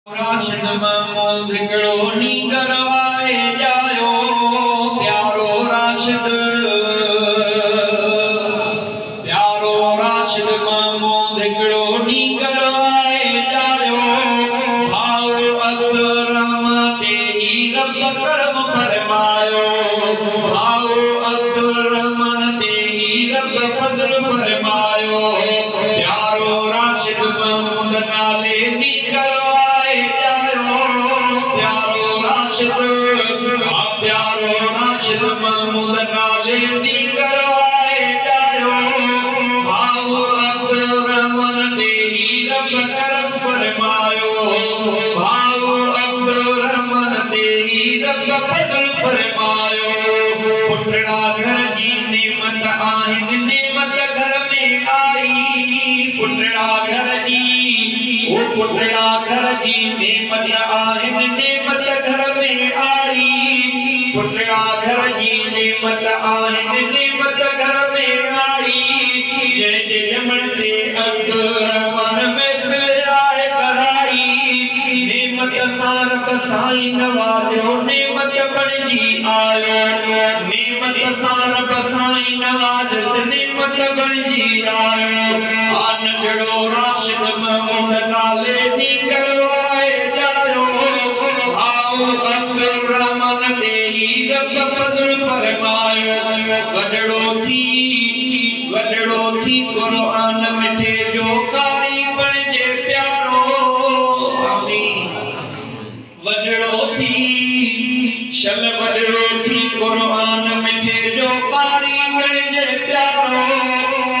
राशिद महमूद हिकिड़ो ॾींहुं करवाए जायो प्यारो राशिद महमूद हिकिड़ो ॾींहुं करवाए जायो भाऊ अब्दुर्रहमान ते ही रब करम फरमायो भाऊ अब्दुर्रहमान ते ही रब फज़ल फरमायो प्यारो राशिद महमूद नाले ॾींहुं करवाए प्यारो राशिद महमूद नाले ॾींहुं करवाए जायो भाऊ अब्दुर्रहमान ते ही रब करम फरमायो भाऊ अब्दुर्रहमान ते ही रब फज़ल फरमायो पुटड़ा घर जी नेमत आहिनि नेमत घर में आई पुटड़ा घर जी नेमत आहिनि नेमत घर में आई पुटड़ा घर जी नेमत आहिनि नेमत घर में आई जंहिंजे ॼमण ते अब्दुर्रहमान महफ़िल आहे कराई नेमत सां रब साईं नवाज़ियो नेमत बणिजी आयो नेमत सां रब साईं नवाज़ियोसि नेमत बणिजी आयो नंढड़ो राशिद महमूद नाले ॾींहुं करवाए जायो भाऊ अब्दुर्रहमान ते ही रब फज़ल फरमायो वॾड़ो थी क़ुर्आन मिठे जो कारी बणिजे प्यारो वॾड़ो थी क़ुर्आन मिठे जो कारी बणिजे प्यारो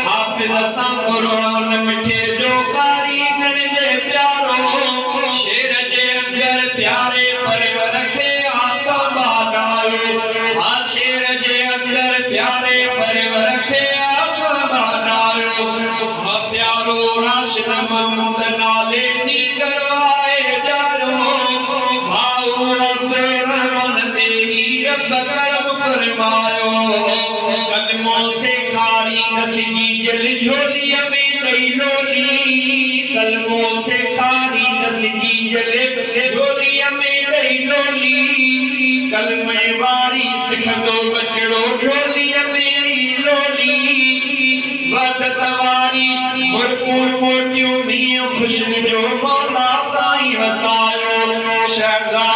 हाफ़िज़ सां क़ुर्आन मिठे जो कारी बणिजे प्यारो शेर जे अंदर प्यारे परवर खे संभालियो शेर जे अंदर प्यारे परवर खे संभालियो प्यारो राशिद महमूद नाले ॾींहुं करवाए जायो भाऊ अब्दुर्रहमान ते ही रब करम फरमायो कलमो सेखारी नसजी जल झोलीअ में ॾेई लोली कलमो सेखारी नसजी जल झोलीअ में ॾेई लोली कलमे वारी सिखंदो बचड़ो झोलीअ में ई लोली वदत वारी भरपूर मोटियूं मींहुं ख़ुशबू जो मौला साईं वसायो शहज़ाद